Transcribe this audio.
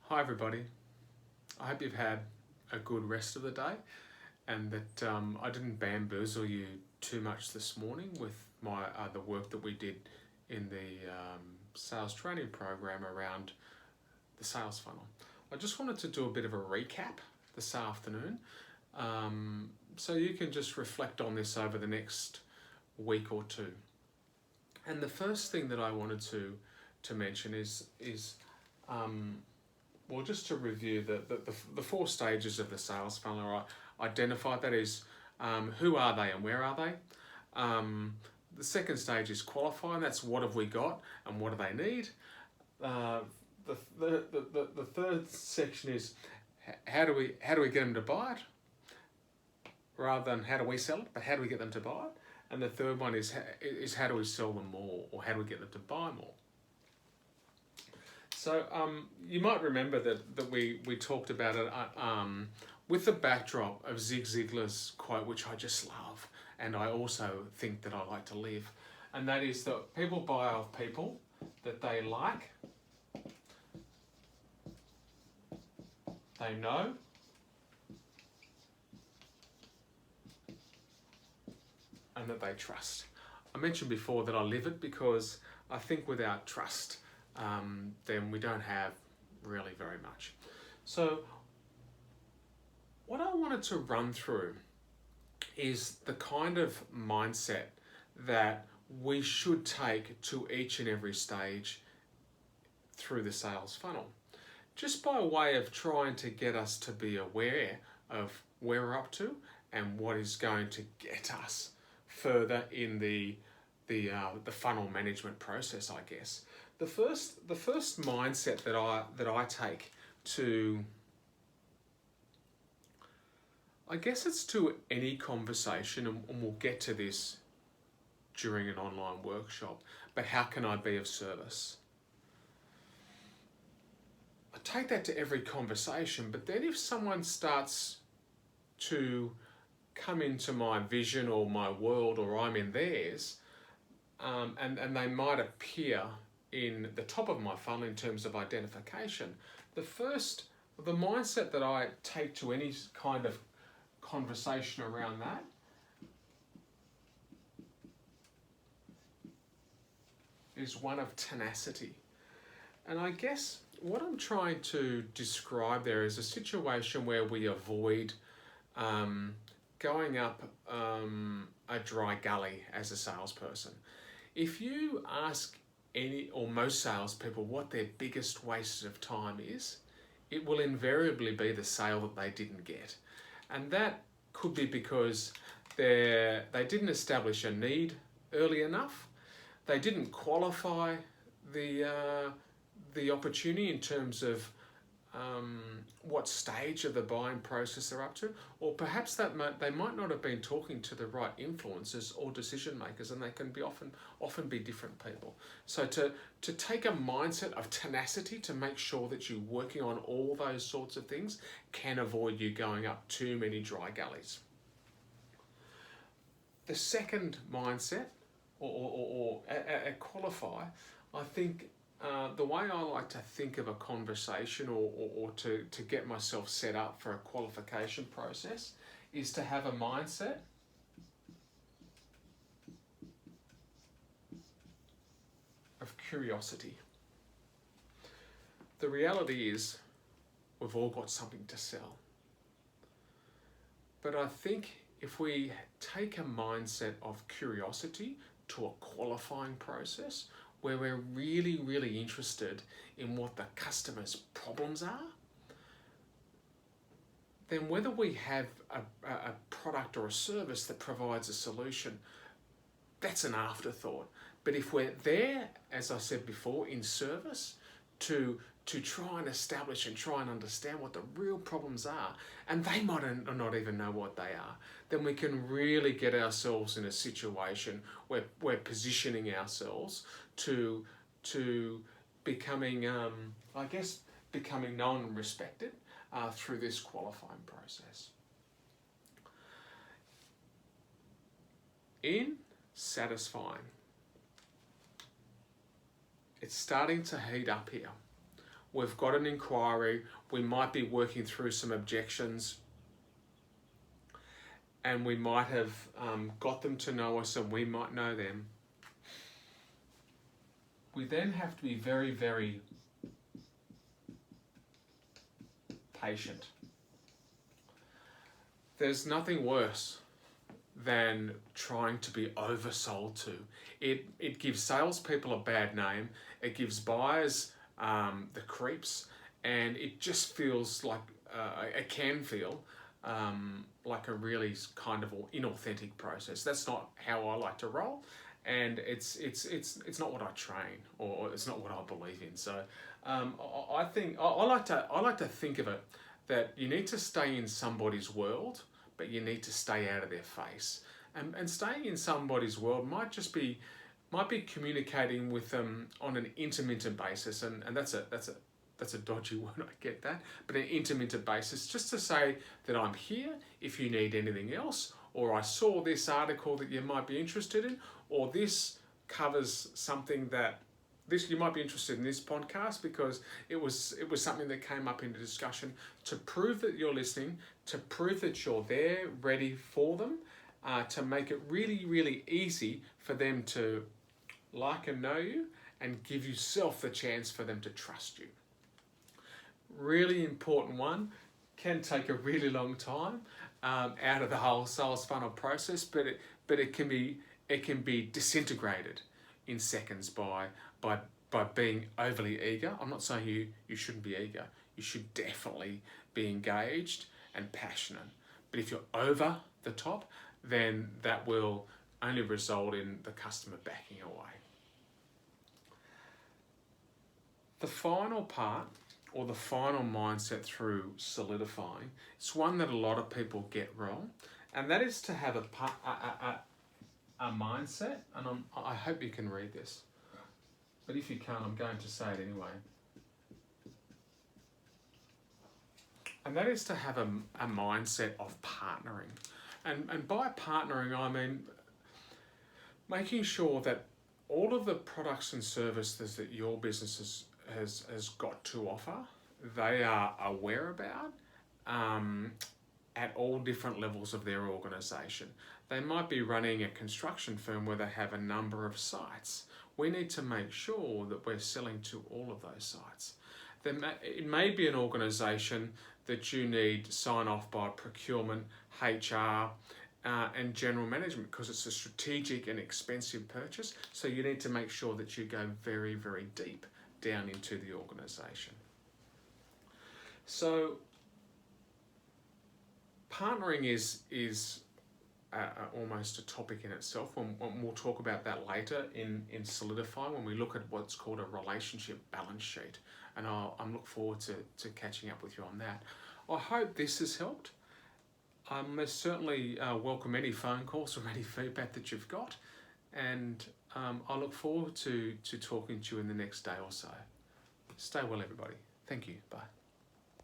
Hi everybody, I hope you've had a good rest of the day and that I didn't bamboozle you too much this morning with the work that we did in the sales training program around the sales funnel. I just wanted to do a bit of a recap this afternoon so you can just reflect on this over the next week or two. And the first thing that I wanted to mention is well, just to review the four stages of the sales funnel are identified. That is, who are they and where are they? The second stage is qualify, and that's what have we got and what do they need? The third section is how do we get them to buy it, rather than how do we sell it, but how do we get them to buy it? And the third one is how do we sell them more, or how do we get them to buy more? So you might remember that we talked about it with the backdrop of Zig Ziglar's quote, which I just love, and I also think that I like to live, and that is that people buy off people that they like, they know, and that they trust. I mentioned before that I live it because I think without trust, then we don't have really very much. So what I wanted to run through is the kind of mindset that we should take to each and every stage through the sales funnel, just by way of trying to get us to be aware of where we're up to and what is going to get us further in the funnel management process, I guess. The first mindset that I take to, I guess it's to any conversation, and we'll get to this during an online workshop, but how can I be of service? I take that to every conversation, but then if someone starts to come into my vision or my world, or I'm in theirs, and they might appear in the top of my funnel in terms of identification, the mindset that I take to any kind of conversation around that is one of tenacity. And I guess what I'm trying to describe there is a situation where we avoid going up a dry gully as a salesperson. If you ask any or most salespeople what their biggest waste of time is, it will invariably be the sale that they didn't get. And that could be because they didn't establish a need early enough, they didn't qualify the opportunity in terms of what stage of the buying process they're up to, or perhaps they might not have been talking to the right influencers or decision makers, and they can be often be different people. So to take a mindset of tenacity to make sure that you're working on all those sorts of things can avoid you going up too many dry gullies. The second mindset, or a qualify, I think. The way I like to think of a conversation or to get myself set up for a qualification process is to have a mindset of curiosity. The reality is we've all got something to sell. But I think if we take a mindset of curiosity to a qualifying process, where we're really, really interested in what the customer's problems are, then whether we have a product or a service that provides a solution, that's an afterthought. But if we're there, as I said before, in service to try and establish and try and understand what the real problems are, and they might not even know what they are, then we can really get ourselves in a situation where we're positioning ourselves to becoming, becoming known and respected through this qualifying process. In satisfying, it's starting to heat up here. we've got an inquiry, we might be working through some objections, and we might have got them to know us and we might know them. We then have to be very, very patient. There's nothing worse than trying to be oversold to. It gives salespeople a bad name, it gives buyers the creeps, and it just feels like, it can feel like a really kind of inauthentic process. That's not how I like to roll, and it's not what I train, or it's not what I believe in. So I think I like to think of it that you need to stay in somebody's world, but you need to stay out of their face. And staying in somebody's world might be communicating with them on an intermittent basis, and that's a dodgy word, I get that, but an intermittent basis, just to say that I'm here if you need anything else, or I saw this article that you might be interested in, or this covers something that you might be interested in this podcast because it was something that came up in the discussion, to prove that you're listening, to prove that you're there, ready for them, to make it really, really easy for them to like and know you, and give yourself the chance for them to trust you. Really important one, can take a really long time out of the whole sales funnel process, but it can be disintegrated in seconds by being overly eager. I'm not saying you shouldn't be eager. You should definitely be engaged and passionate. But if you're over the top, then that will only result in the customer backing away. The final part, or the final mindset through solidifying, it's one that a lot of people get wrong, and that is to have a mindset, and I hope you can read this, but if you can't, I'm going to say it anyway. And that is to have a mindset of partnering. And by partnering, I mean making sure that all of the products and services that your business has got to offer, they are aware about at all different levels of their organisation. They might be running a construction firm where they have a number of sites. We need to make sure that we're selling to all of those sites. It may be an organisation that you need sign off by procurement, HR, and general management, because it's a strategic and expensive purchase. So you need to make sure that you go very, very deep down into the organisation. So partnering is almost a topic in itself. We'll talk about that later in Solidify, when we look at what's called a relationship balance sheet. And I'm look forward to catching up with you on that. I hope this has helped. Most certainly welcome any phone calls or any feedback that you've got. And I look forward to talking to you in the next day or so. Stay well, everybody. Thank you. Bye.